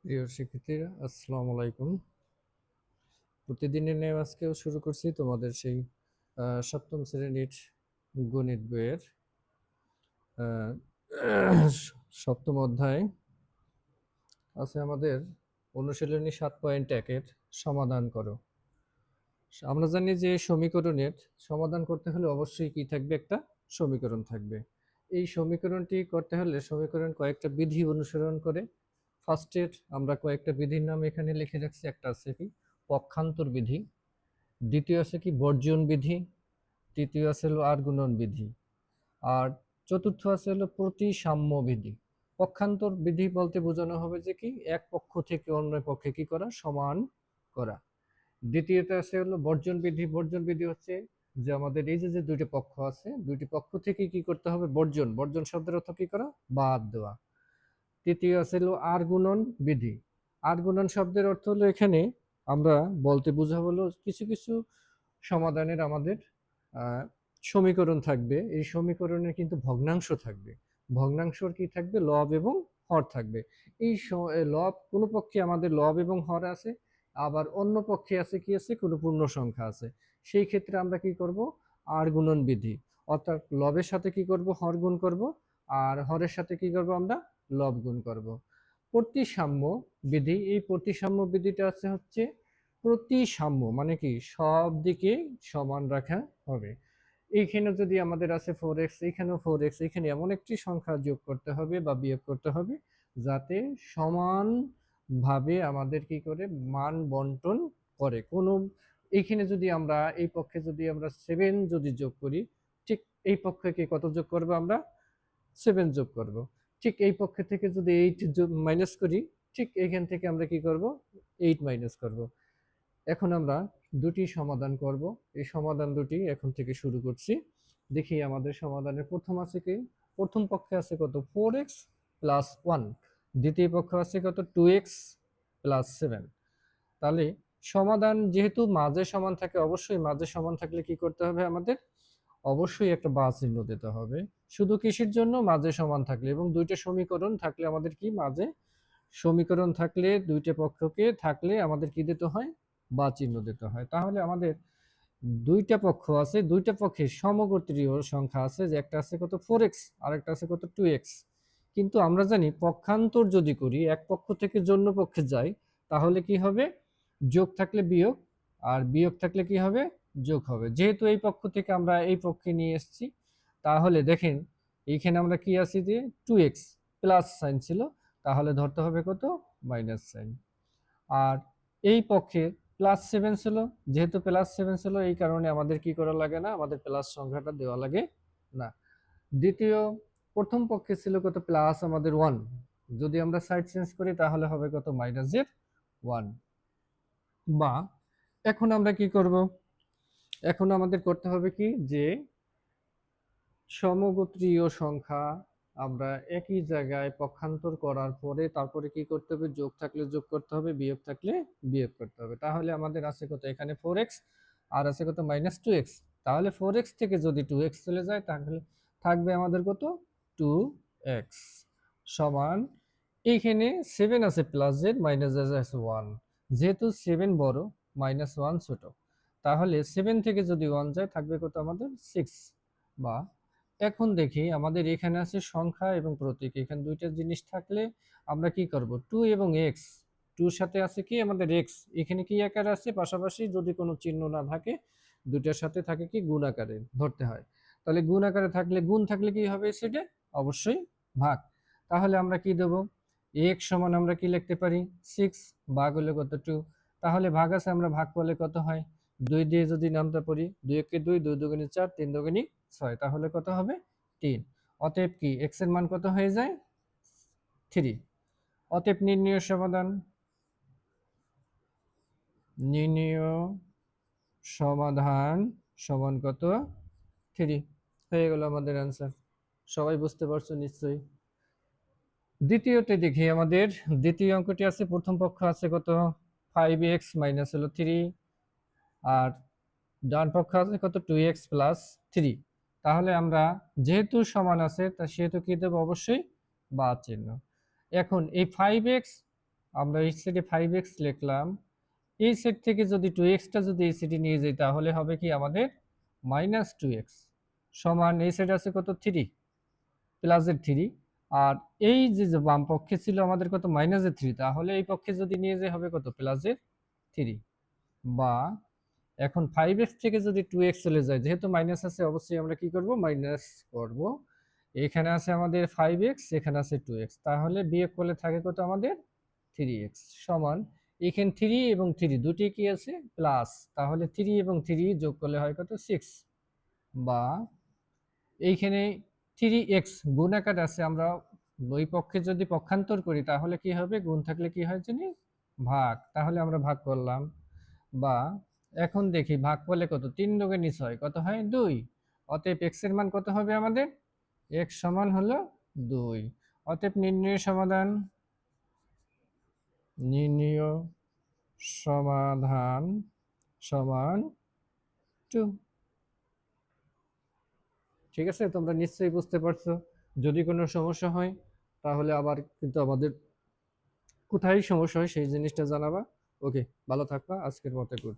প্রিয় শিক্ষার্থীরা, আসসালামু আলাইকুম। প্রতিদিনের ন্যায় আজকেও শুরু করছি তোমাদের সেই সপ্তম শ্রেণীর গণিত বইয়ের আহ, সপ্তম অধ্যায় আছে আমাদের অনুশীলনী 7.1-এর সমাধান করো। আমরা জানি যে সমীকরণের সমাধান করতে হলে অবশ্যই কি থাকবে, একটা সমীকরণ থাকবে। এই সমীকরণটি করতে হলে সমীকরণ কয়েকটা বিধি অনুসরণ করে। ফার্স্টের আমরা কয়েকটা বিধির নাম এখানে লিখে রাখছি। একটা আছে কি পক্ষান্তর বিধি, দ্বিতীয় আছে কি বর্জন বিধি, তৃতীয় আছে হলো আর গুণন বিধি, আর চতুর্থ আছে হলো প্রতিসাম্য বিধি। পক্ষান্তর বিধি বলতে বোঝানো হবে যে কি এক পক্ষ থেকে অন্য পক্ষে কি করা, সমান করা। দ্বিতীয়ত আছে হলো বর্জন বিধি। বর্জন বিধি হচ্ছে যে আমাদের এই যে দুইটি পক্ষ আছে, দুইটি পক্ষ থেকে কি করতে হবে, বর্জন। বর্জন শব্দের অর্থ কি করা, বাদ দেওয়া। তৃতীয় আছে হলো আর গুণন বিধি। আর গুণন শব্দের অর্থ হলো এখানে আমরা বলতে বোঝাবো হলো কিছু কিছু সমাধানের আমাদের সমীকরণ থাকবে। এই সমীকরণের কিন্তু ভগ্নাংশ থাকবে। ভগ্নাংশর কি থাকবে, লব এবং হর থাকবে। এই লব কোনো পক্ষে আমাদের লব এবং হর আছে, আবার অন্য পক্ষে আছে কি আছে, কোনো পূর্ণ সংখ্যা আছে। সেই ক্ষেত্রে আমরা কি করব, আর গুণন বিধি, অর্থাৎ লবের সাথে কি করব, হর গুণ করব, আর হরের সাথে কি করব, আমরা লব গুণ করব। প্রতিসাম্য বিধি, এই প্রতিসাম্য বিধিটা হচ্ছে প্রতিসাম্য মানে কি সব দিকে সমান রাখা হবে। এইখানে যদি আমাদের আছে 4x, এইখানেও 4x, এখানে এমন একটি সংখ্যা যোগ করতে হবে বা বিয়োগ করতে হবে যাতে সমান ভাবে আমাদের কি করে মান বন্টন করে। কোনো এইখানে যদি আমরা এই পক্ষে যদি আমরা 7 যদি যোগ করি, ঠিক এই পক্ষে কি কত যোগ করব, আমরা 7 যোগ করব। ঠিক এই পক্ষে থেকে যদি 8 মাইনাস করি, ঠিক এইখান থেকে আমরা কি করব, 8 মাইনাস করব। এখন আমরা দুটি সমাধান করব। এই সমাধান দুটি এখন থেকে শুরু করছি। দেখি আমাদের সমাধানের প্রথম আছে কি, প্রথম পক্ষে আছে কত, 4x প্লাস 1, দ্বিতীয় পক্ষে আছে কত, 2x প্লাস 7। তাহলে সমাধান যেহেতু মাঝে সমান থাকে, অবশ্যই মাঝে সমান থাকলে কি করতে হবে, আমাদের অবশ্যই একটা বা চিহ্ন দিতে হবে। শুধু কিসের জন্য, মাঝে সমান থাকলে এবং দুইটা সমীকরণ থাকলে আমাদের কি, মাঝে সমীকরণ থাকলে দুইটা পক্ষকে থাকলে আমাদের কি দিতে হয়, বা চিহ্ন দিতে হয়। তাহলে আমাদের দুইটা পক্ষ আছে, দুইটা পক্ষে সমগোত্রীয় সংখ্যা আছে, যে একটা আছে কত 4x আর একটা আছে কত 2x। কিন্তু আমরা জানি পক্ষান্তর যদি করি, এক পক্ষ থেকে অন্য পক্ষে যাই, তাহলে কি হবে, যোগ থাকলে বিয়োগ, আর বিয়োগ থাকলে কি হবে, যোগ হবে। যেহেতু এই পক্ষ থেকে আমরা এই পক্ষে নিয়ে এসেছি, তাহলে দেখেন এইখানে আমরা কি আছি, যে 2x প্লাস সাইন ছিল, তাহলে ধরতে হবে কত, মাইনাস সাইন। আর এই পক্ষে +7 ছিল, যেহেতু +7 ছিল এই কারণে আমাদের কি করা লাগে না, আমাদের প্লাস সংখ্যাটা দেওয়া লাগে না। দ্বিতীয়, প্রথম পক্ষে ছিল কত, প্লাস আমাদের 1, যদি আমরা সাইড চেঞ্জ করি তাহলে হবে কত, মাইনাসের 1। বা এখন আমরা কি করব, এখন আমাদের করতে হবে কি, যে সমগোত্রীয় সংখ্যা আমরা একই জায়গায় পক্ষান্তর করার পরে তারপরে কি করতে হবে, যোগ থাকলে যোগ করতে হবে, বিয়োগ থাকলে বিয়োগ করতে হবে। তাহলে আমাদের আছে কত, এখানে 4x আর আছে কত, -2x। তাহলে 4x থেকে যদি 2x চলে যায় তাহলে থাকবে আমাদের কত, 2x সমান, এইখানে 7 আছে প্লাস জেড, মাইনাস আছে 1, যেহেতু 7 বড়, -1 ছোট, তাহলে 7 থেকে যদি 1 যায় থাকবে কত, আমাদের 6। বা এখন দেখি আমাদের এখানে আছে সংখ্যা এবং প্রতীক, এখানে দুইটা জিনিস থাকলে আমরা কি করব, 2 এবং x, 2 এর সাথে আছে কি আমাদের x, এখানে কি আকারে আছে পাশাপাশি, যদি কোনো চিহ্ন না থাকে দুইটার সাথে থাকে কি গুণ আকারে ধরতে হয়। তাহলে গুণ আকারে থাকলে, গুণ থাকলে কি হবে, সেটা অবশ্যই ভাগ। তাহলে আমরা কি দেব, x সমান আমরা কি লিখতে পারি, 6 ভাগ হলে কত, 2। তাহলে ভাগ আছে, আমরা ভাগ করলে কত হয়, 2 দিয়ে যদি নামতে পারি, 2 একে 2, 2 দুগুণে 4, 3 দুগুণে 6, তাহলে কত হবে, 3। অতএব কি x এর মান কত হয়ে যায়, 3। অতএব নির্ণয় সমাধান, নির্ণয় সমাধান সমান কত, 3। হয়ে গেল আমাদের অ্যান্সার। সবাই বুঝতে পারছো নিশ্চয়ই। দ্বিতীয়তে দেখি আমাদের দ্বিতীয় অঙ্কটি আছে, প্রথম পক্ষ আছে কত, 5x মাইনাস হলো 3, আর ডান পক্ষ আছে কত, 2x প্লাস 3। তাহলে আমরা যেহেতু সমান আছে তা সেহেতু কি দেবো, অবশ্যই বা চিহ্ন। এখন এই 5x আমরা এই সেটে 5x লিখলাম, এই সেট থেকে যদি 2x-টা যদি এই সেটে নিয়ে যাই তাহলে হবে কি আমাদের -2x সমান এই সেট আছে কত 3 প্লাসের 3, আর এই যে বাম পক্ষে ছিল আমাদের কত -3, তাহলে এই পক্ষে যদি নিয়ে যাই হবে কত প্লাসের 3, বা এখন 5x থেকে যদি 2x চলে যায়, যেহেতু মাইনাস আছে অবশ্যই আমরা কি করব মাইনাস করব। এখানে আছে আমাদের 5x, এখানে আছে 2x, তাহলে বিয়োগ করলে থাকে কত আমাদের 3x সমান এখানে 3 এবং 3 দুটি কি আছে প্লাস, তাহলে 3 এবং 3 যোগ করলে হয় কত 6, বা এইখানে 3x গুণ আকারে আছে, আমরা ওই পক্ষে যদি পক্ষান্তর করি তাহলে কি হবে গুণ থাকলে কি হয় জানি ভাগ, তাহলে আমরা ভাগ করলাম। বা এখন দেখি ভাগ করলে কত 3 দুগুণে 6 কত হয় 2, অতএব x এর মান কত হবে আমাদের x সমান হলো 2, অতএব নির্ণয় সমাধান সমান 2। ঠিক আছে, তোমরা নিশ্চয়ই বুঝতে পারছো। যদি কোনো সমস্যা হয় তাহলে আবার কিন্তু আমাদের কোথায় সমস্যা হয় সেই জিনিসটা জানাবা। ওকে, ভালো থাকবা, আজকের মতো গুড।